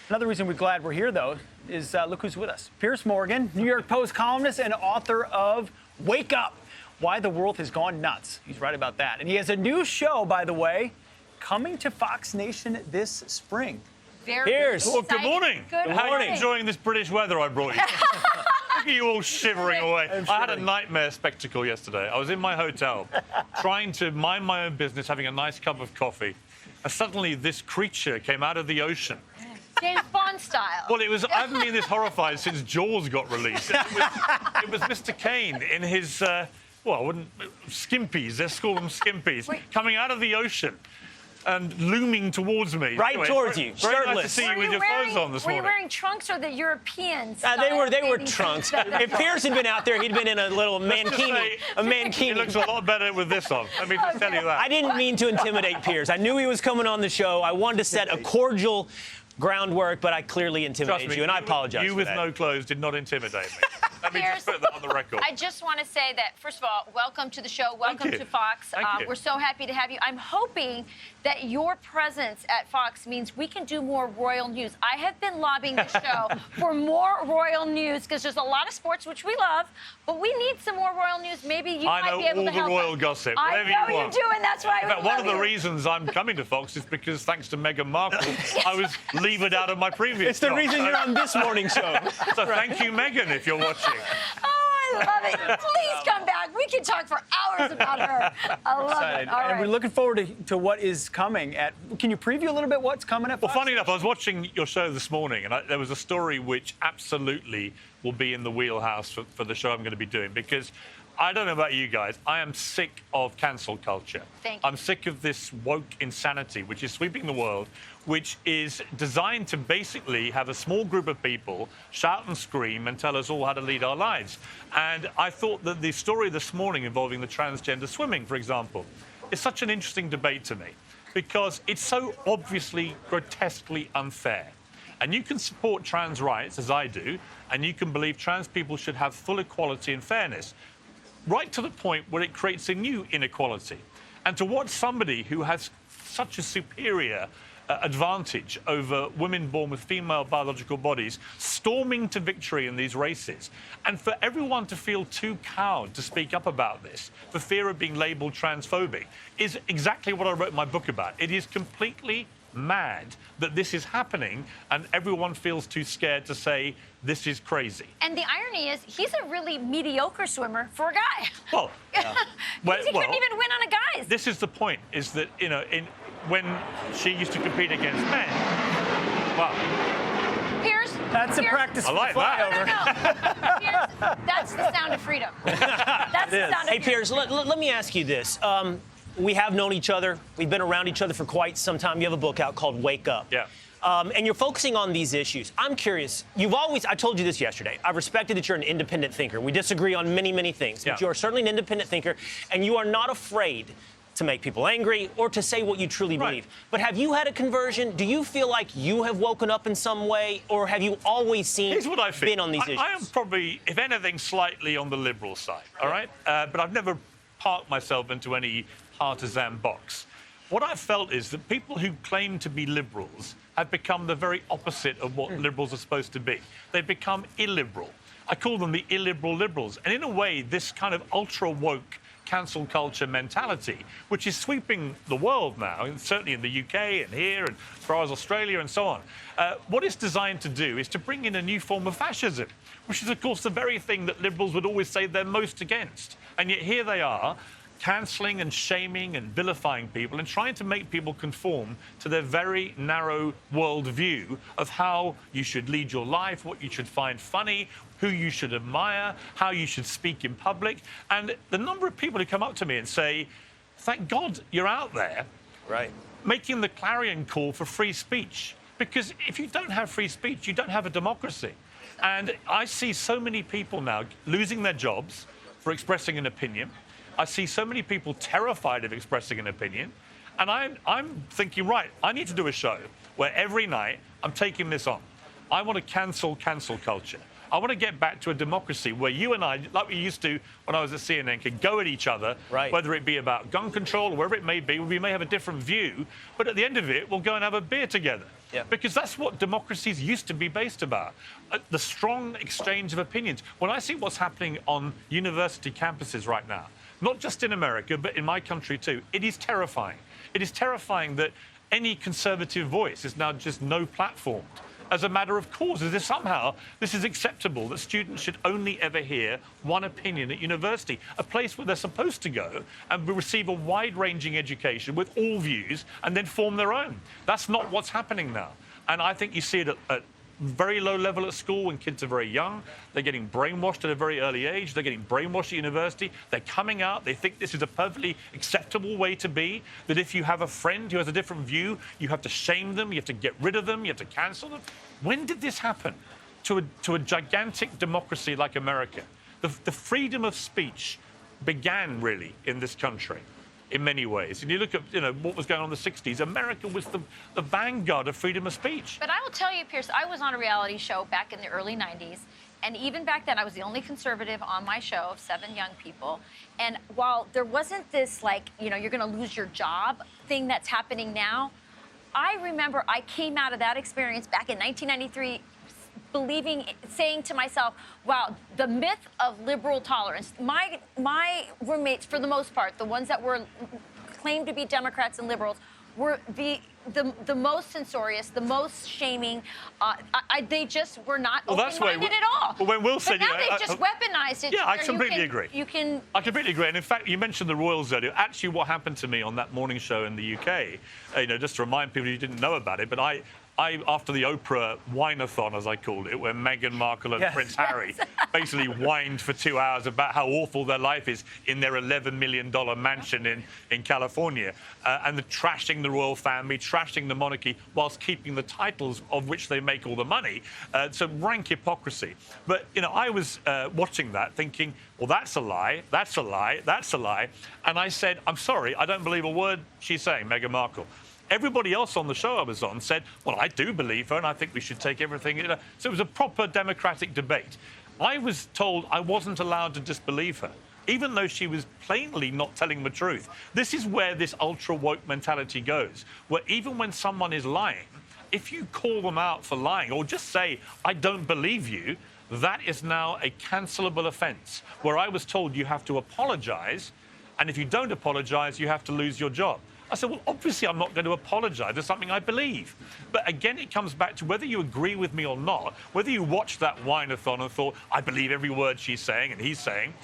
Another reason we're glad we're here, though, is look who's with us. Piers Morgan, New York Post columnist and author of Wake Up, Why the World Has Gone Nuts. He's right about that. And he has a new show, by the way, coming to Fox Nation this spring. Piers. Well, good morning. Good How are morning. you enjoying this British weather I brought you? Look at you all shivering away. I had a nightmare spectacle yesterday. I was in my hotel trying to mind my own business, having a nice cup of coffee, and suddenly this creature came out of the ocean. James Bond style. Well, I haven't been this horrified since Jaws got released. It was Mr. Kane in his, skimpies, let's call them skimpies, coming out of the ocean and looming towards me. Right anyway, towards you, very shirtless. nice to see you with your clothes on this morning. Were you wearing trunks or the European style? They were trunks. If Piers had been out there, he'd been in a little mankini. It looks a lot better with this on. Let me just tell you that. I didn't mean to intimidate Piers. I knew he was coming on the show. I wanted to set a cordial groundwork, but I clearly intimidated you, and I apologize You for with that. no clothes did not intimidate me. Let me just put that on the record. I just want to say that, first of all, welcome to the show. Welcome to Fox. Thank you. We're so happy to have you. I'm hoping that your presence at Fox means we can do more royal news. I have been lobbying the show for more royal news because there's a lot of sports, which we love, but we need some more royal news. Maybe you might be able to help all the royal us. gossip, I whatever know you want. you do, and that's why I But one of the you. reasons I'm coming to Fox is because, thanks to Meghan Markle, I was levered out of my previous It's the job. reason you're on this morning show. So thank you, Meghan, if you're watching. Oh, I love it. Please come back. We can talk for hours about her. I love it. All And right. we're looking forward to what is coming. Can you preview a little bit what's coming at Well, Fox? funny enough, I was watching your show this morning, and there was a story which absolutely will be in the wheelhouse for the show I'm going to be doing, because I don't know about you guys, I am sick of cancel culture. Thank you. I'm sick of this woke insanity which is sweeping the world, which is designed to basically have a small group of people shout and scream and tell us all how to lead our lives. And I thought that the story this morning involving the transgender swimming, for example, is such an interesting debate to me, because it's so obviously grotesquely unfair. And you can support trans rights, as I do, and you can believe trans people should have full equality and fairness, right to the point where it creates a new inequality. And to watch somebody who has such a superior advantage over women born with female biological bodies storming to victory in these races, and for everyone to feel too cowed to speak up about this for fear of being labelled transphobic, is exactly what I wrote my book about. It is completely mad that this is happening, and everyone feels too scared to say this is crazy. And the irony is, he's a really mediocre swimmer for a guy. Well, he couldn't even win on a guy's. This is the point, is that, you know, when she used to compete against men, well, Piers, That's a practice I like for that. flyover. Piers, that's the sound of freedom. That's the sound of Hey, Piers, let me ask you this. We have known each other. We've been around each other for quite some time. You have a book out called Wake Up. Yeah. And you're focusing on these issues. I'm curious. I told you this yesterday. I respected that you're an independent thinker. We disagree on many, many things. But you are certainly an independent thinker, and you are not afraid to make people angry or to say what you truly believe. But have you had a conversion? Do you feel like you have woken up in some way, or have you always been on these issues? I am probably, if anything, slightly on the liberal side, all right? But I've never parked myself into any partisan box. What I've felt is that people who claim to be liberals have become the very opposite of what liberals are supposed to be. They've become illiberal. I call them the illiberal liberals. And in a way, this kind of ultra-woke cancel culture mentality, which is sweeping the world now, and certainly in the UK and here and as far as Australia and so on, what it's designed to do is to bring in a new form of fascism, which is, of course, the very thing that liberals would always say they're most against. And yet here they are, cancelling and shaming and vilifying people and trying to make people conform to their very narrow worldview of how you should lead your life, what you should find funny, who you should admire, how you should speak in public. And the number of people who come up to me and say, thank God you're out there, making the clarion call for free speech. Because if you don't have free speech, you don't have a democracy. And I see so many people now losing their jobs for expressing an opinion. I see so many people terrified of expressing an opinion. And I'm thinking, right, I need to do a show where every night I'm taking this on. I want to cancel culture. I want to get back to a democracy where you and I, like we used to when I was at CNN, could go at each other, whether it be about gun control or wherever it may be. We may have a different view, but at the end of it, we'll go and have a beer together. Yeah. Because that's what democracies used to be based about. The strong exchange of opinions. When I see what's happening on university campuses right now, not just in America, but in my country too, it is terrifying. It is terrifying that any conservative voice is now just no platformed. As a matter of course, as if somehow this is acceptable, that students should only ever hear one opinion at university, a place where they're supposed to go and receive a wide-ranging education with all views and then form their own. That's not what's happening now. And I think you see it at very low level at school when kids are very young. They're getting brainwashed at a very early age. They're getting brainwashed at university. They're coming out. They think this is a perfectly acceptable way to be, that if you have a friend who has a different view, you have to shame them, you have to get rid of them, you have to cancel them. When did this happen to a gigantic democracy like America? The freedom of speech began really in this country in many ways. And you look at, what was going on in the 60s, America was the vanguard of freedom of speech. But I will tell you, Piers, I was on a reality show back in the early 90s. And even back then, I was the only conservative on my show of 7 young people. And while there wasn't this, you're going to lose your job thing that's happening now, I remember I came out of that experience back in 1993 saying to myself, wow, the myth of liberal tolerance. My roommates, for the most part, the ones that were claimed to be Democrats and liberals, were the most censorious, the most shaming. They just were not open-minded at all. Well, when Will said, but now they've just weaponized it. Yeah, I completely agree. I completely agree. And in fact, you mentioned the royals earlier. Actually, what happened to me on that morning show in the UK, just to remind people who didn't know about it, but I after the Oprah wine-a-thon, as I called it, where Meghan Markle and Prince Harry basically whined for 2 hours about how awful their life is in their $11 million mansion in California, and trashing the royal family, trashing the monarchy, whilst keeping the titles of which they make all the money. So rank hypocrisy. But, I was watching that thinking, well, that's a lie, that's a lie, that's a lie. And I said, I'm sorry, I don't believe a word she's saying, Meghan Markle. Everybody else on the show I was on said, well, I do believe her, and I think we should take everything. So it was a proper democratic debate. I was told I wasn't allowed to disbelieve her, even though she was plainly not telling the truth. This is where this ultra-woke mentality goes, where even when someone is lying, if you call them out for lying or just say, I don't believe you, that is now a cancelable offence, where I was told you have to apologise, and if you don't apologise, you have to lose your job. I said, well, obviously I'm not going to apologise for something I believe. But again, it comes back to whether you agree with me or not, whether you watched that wine-a-thon and thought, I believe every word she's saying and he's saying.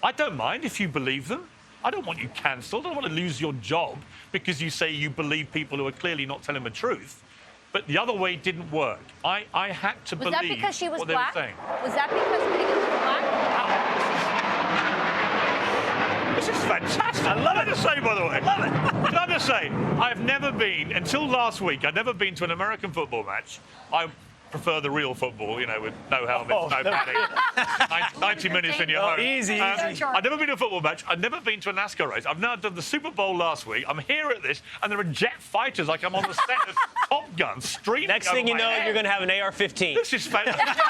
I don't mind if you believe them. I don't want you cancelled. I don't want to lose your job because you say you believe people who are clearly not telling the truth. But the other way didn't work. I had to believe what they were saying. Was that because she was black? Was that because Meghan was black? This is fantastic. I love it to say, by the way. Love it. Can I just say, I've never been, until last week, I'd never been to an American football match. I prefer the real football, with no helmets, no padding, 90 minutes in your home. Easy. I've never been to a football match. I've never been to a NASCAR race. I've now done the Super Bowl last week. I'm here at this, and there are jet fighters like I'm on the set of Top Gun streaming. Next thing you know, you're going to have an AR-15. This is fantastic.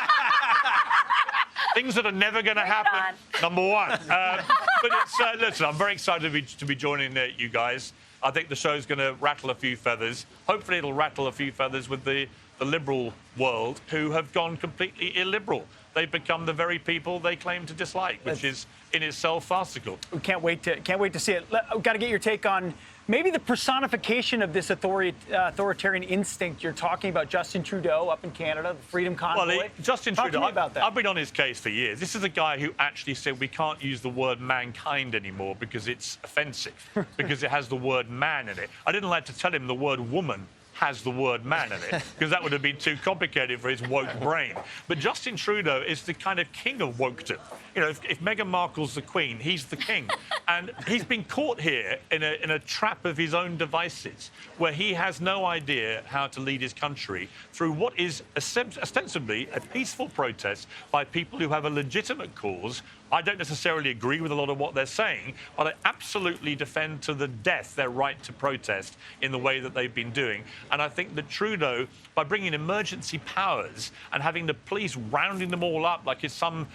Things that are never going to happen, number one. But listen, I'm very excited to be joining you guys. I think the show's going to rattle a few feathers. Hopefully it'll rattle a few feathers with the liberal world who have gone completely illiberal. They've become the very people they claim to dislike, which is in itself farcical. We can't wait to see it. I've got to get your take on maybe the personification of this authoritarian instinct you're talking about. Justin Trudeau up in Canada, the Freedom Convoy. Well, Justin Talk Trudeau, to me about that. I've been on his case for years. This is a guy who actually said we can't use the word mankind anymore because it's offensive, because it has the word man in it. I didn't like to tell him the word woman has the word man in it, because that would have been too complicated for his woke brain. But Justin Trudeau is the kind of king of wokedom. If Meghan Markle's the queen, he's the king. And he's been caught here in a trap of his own devices, where he has no idea how to lead his country through what is ostensibly a peaceful protest by people who have a legitimate cause, I don't necessarily agree with a lot of what they're saying, but I absolutely defend to the death their right to protest in the way that they've been doing. And I think that Trudeau, by bringing emergency powers and having the police rounding them all up like it's some,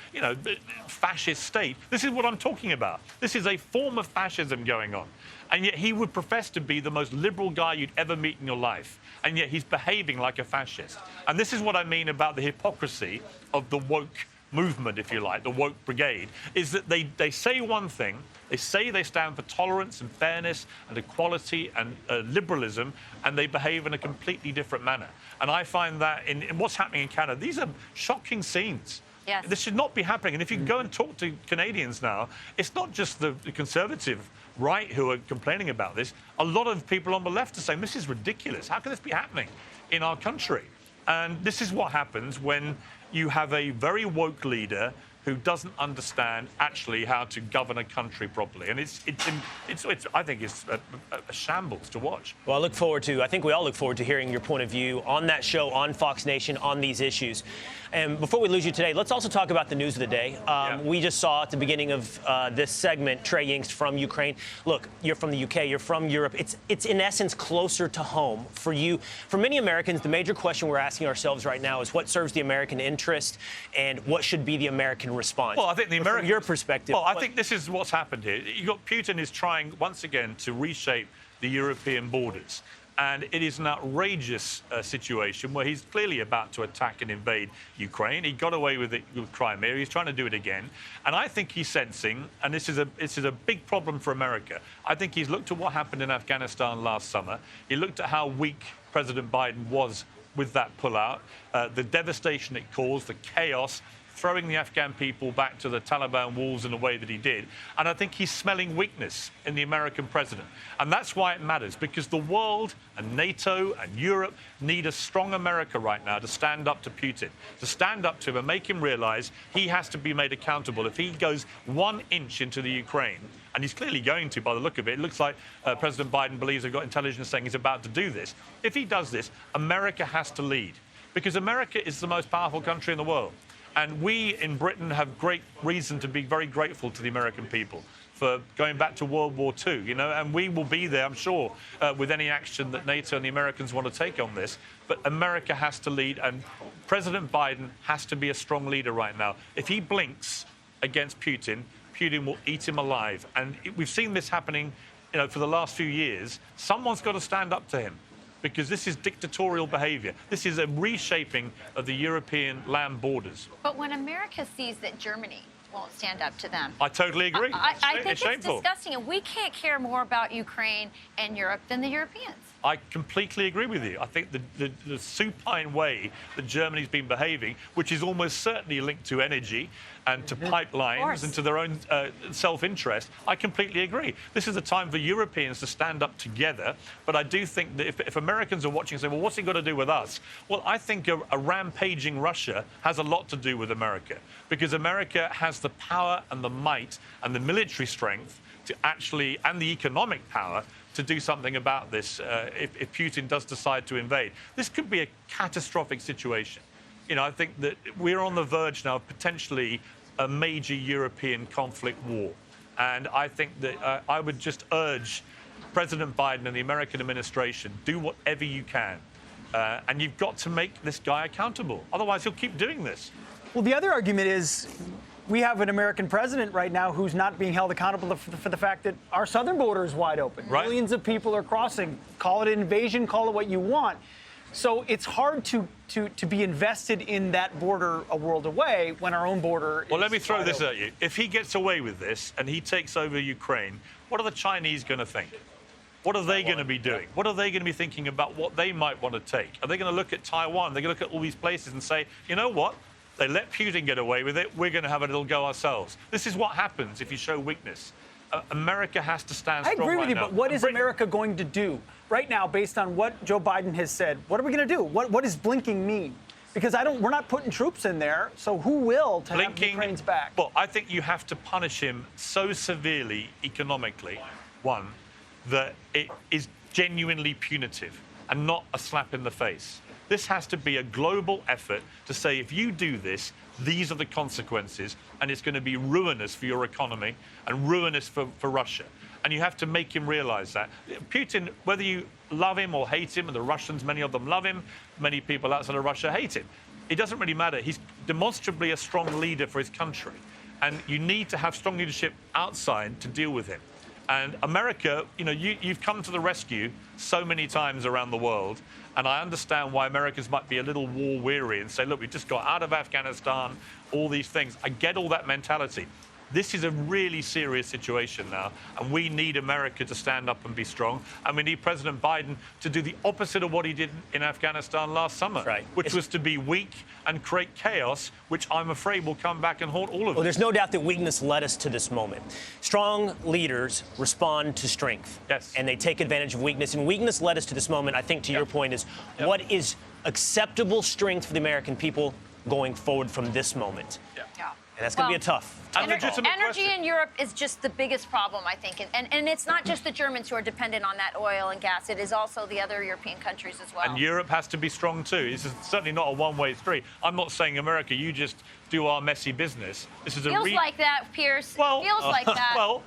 fascist state, this is what I'm talking about. This is a form of fascism going on. And yet he would profess to be the most liberal guy you'd ever meet in your life. And yet he's behaving like a fascist. And this is what I mean about the hypocrisy of the woke movement, if you like, the woke brigade, is that they say one thing, they say they stand for tolerance and fairness and equality and liberalism, and they behave in a completely different manner. And I find that in what's happening in Canada, these are shocking scenes. Yes. This should not be happening. And if you go and talk to Canadians now, it's not just the conservative right who are complaining about this. A lot of people on the left are saying, this is ridiculous. How can this be happening in our country? And this is what happens when you have a very woke leader who doesn't understand actually how to govern a country properly. And I think it's a shambles to watch. Well, I think we all look forward to hearing your point of view on that show, on Fox Nation, on these issues. And before we lose you today, let's also talk about the news of the day. We just saw at the beginning of this segment, Trey Yingst from Ukraine. Look, you're from the UK, you're from Europe. It's in essence closer to home for you. For many Americans, the major question we're asking ourselves right now is what serves the American interest and what should be the American response? Well, I think from your perspective. Well, I think this is what's happened here. Putin is trying once again to reshape the European borders. And it is an outrageous situation where he's clearly about to attack and invade Ukraine. He got away with it with Crimea. He's trying to do it again. And I think he's sensing, and this is a big problem for America, I think he's looked at what happened in Afghanistan last summer. He looked at how weak President Biden was with that pullout, the devastation it caused, the chaos, throwing the Afghan people back to the Taliban walls in the way that he did. And I think he's smelling weakness in the American president. And that's why it matters, because the world and NATO and Europe need a strong America right now to stand up to Putin, to stand up to him and make him realize he has to be made accountable. If he goes 1 inch into the Ukraine, and he's clearly going to by the look of it, it looks like President Biden believes they've got intelligence saying he's about to do this. If he does this, America has to lead, because America is the most powerful country in the world. And we in Britain have great reason to be very grateful to the American people for going back to World War II, and we will be there, I'm sure, with any action that NATO and the Americans want to take on this. But America has to lead, and President Biden has to be a strong leader right now. If he blinks against Putin, Putin will eat him alive. And we've seen this happening, for the last few years. Someone's got to stand up to him, because this is dictatorial behavior. This is a reshaping of the European land borders. But when America sees that Germany won't stand up to them, I totally agree. I think it's shameful. disgusting, and we can't care more about Ukraine and Europe than the Europeans. I completely agree with you. I think the supine way that Germany's been behaving, which is almost certainly linked to energy and to pipelines and to their own self-interest, I completely agree. This is a time for Europeans to stand up together. But I do think that if Americans are watching and say, well, what's it got to do with us? Well, I think a rampaging Russia has a lot to do with America, because America has the power and the might and the military strength to actually, and the economic power to do something about this if Putin does decide to invade. This could be a catastrophic situation. I think that we're on the verge now of potentially a major European conflict war. And I think that I would just urge President Biden and the American administration, do whatever you can. And you've got to make this guy accountable. Otherwise, he'll keep doing this. Well, the other argument is we have an American president right now who's not being held accountable for the fact that our southern border is wide open. Right. Millions of people are crossing. Call it an invasion, call it what you want. So it's hard to be invested in that border a world away when our own border is Well, let me throw this open. at you. If he gets away with this and he takes over Ukraine, what are the Chinese going to think? What are they going to be doing? What are they going to be thinking about what they might want to take? Are they going to look at Taiwan? They're going to look at all these places and say, you know what? They let Putin get away with it. We're going to have a little go ourselves. This is what happens if you show weakness. America has to stand strong. I agree with you, now. but what is America going to do right now based on what Joe Biden has said? What are we going to do? What does blinking mean? Because we're not putting troops in there, so who will to have Ukraine's back? Well, I think you have to punish him so severely economically, that it is genuinely punitive and not a slap in the face. This has to be a global effort to say, if you do this, these are the consequences, and it's going to be ruinous for your economy and ruinous for Russia. And you have to make him realize that. Putin, whether you love him or hate him, and the Russians, many of them love him, many people outside of Russia hate him. It doesn't really matter. He's demonstrably a strong leader for his country. And you need to have strong leadership outside to deal with him. And America, you know, you've come to the rescue so many times around the world. And I understand why Americans might be a little war-weary and say, look, we just got out of Afghanistan, all these things. I get all that mentality. This is a really serious situation now, and we need America to stand up and be strong, and we need President Biden to do the opposite of what he did in Afghanistan last summer, which was to be weak and create chaos, which I'm afraid will come back and haunt all of us. Well, there's no doubt that weakness led us to this moment. Strong leaders respond to strength, and they take advantage of weakness, and weakness led us to this moment. I think, to your point, is what is acceptable strength for the American people going forward from this moment? And that's going to be a tough. Energy in Europe is just the biggest problem, I think. And it's not just the Germans who are dependent on that oil and gas. It is also the other European countries as well. And Europe has to be strong, too. This is certainly not a one-way street. I'm not saying, America, you just do our messy business. This is Feels like that, Pierce. Well, feels like that. Well,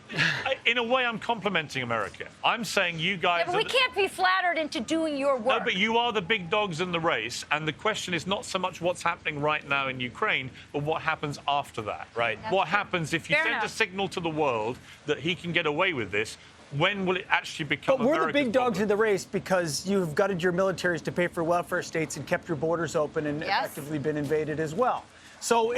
in a way, I'm complimenting America. I'm saying you guys... Yeah, but we can't be flattered into doing your work. No, but you are the big dogs in the race, and the question is not so much what's happening right now in Ukraine, but what happens after that. Right. What happens if you send a signal to the world that he can get away with this? When will it actually become But we're the big dogs in the race because you've gutted your militaries to pay for welfare states and kept your borders open and effectively been invaded as well. So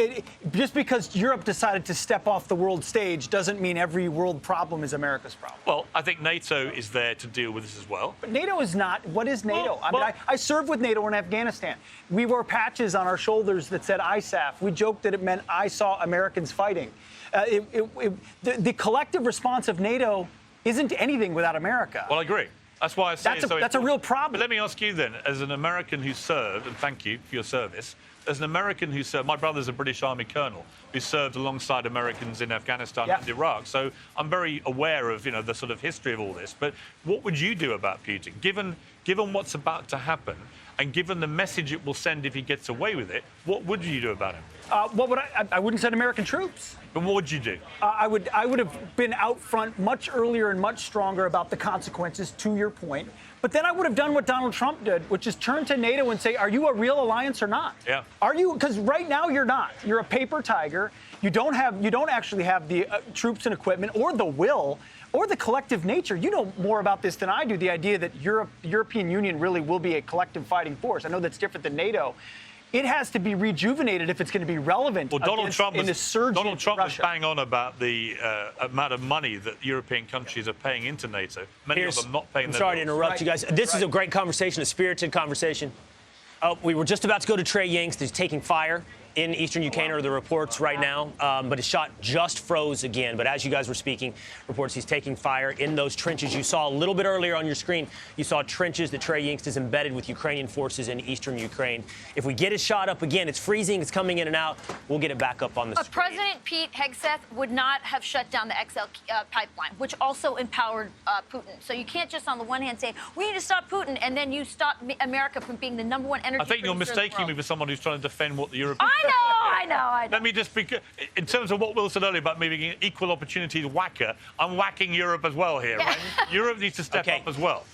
just because Europe decided to step off the world stage doesn't mean every world problem is America's problem. Well, I think NATO is there to deal with this as well. But NATO is not. What is NATO? I served with NATO in Afghanistan. We wore patches on our shoulders that said ISAF. We joked that it meant I saw Americans fighting. The collective response of NATO isn't anything without America. Well, I agree. That's why I say that's a real problem. But let me ask you then, as an American who served, and thank you for your service, as an American who served, my brother's a British Army colonel who served alongside Americans in Afghanistan and Iraq. So I'm very aware of, the sort of history of all this. But what would you do about Putin, given what's about to happen and given the message it will send if he gets away with it? What would you do about him? What would I wouldn't send American troops. But what would you do? I would have been out front much earlier and much stronger about the consequences, to your point. But then I would have done what Donald Trump did, which is turn to NATO and say, are you a real alliance or not? Yeah. Are you? Because right now you're not. You're a paper tiger. You don't actually have the troops and equipment or the will or the collective nature. You know more about this than I do, the idea that the European Union really will be a collective fighting force. I know that's different than NATO. It has to be rejuvenated if it's going to be relevant. Well, Donald Trump was Russia. bang on about the amount of money that European countries are paying into NATO. Many of them not paying. I'm sorry to interrupt you guys. This is a great conversation, a spirited conversation. We were just about to go to Trey Yingst. He's taking fire in eastern Ukraine, are the reports right now. But his shot just froze again. But as you guys were speaking, reports he's taking fire in those trenches. You saw a little bit earlier on your screen, you saw trenches that Trey Yingst is embedded with Ukrainian forces in eastern Ukraine. If we get his shot up again, it's freezing, it's coming in and out. We'll get it back up on the screen. President Pete Hegseth would not have shut down the XL pipeline, which also empowered Putin. So you can't just on the one hand say, we need to stop Putin, and then you stop America from being the #1 energy I think you're mistaking me for someone who's trying to defend what the Europeans... I know. Let me just be... In terms of what Will said earlier about me being an equal opportunities whacker, I'm whacking Europe as well here, right? Europe needs to step up as well.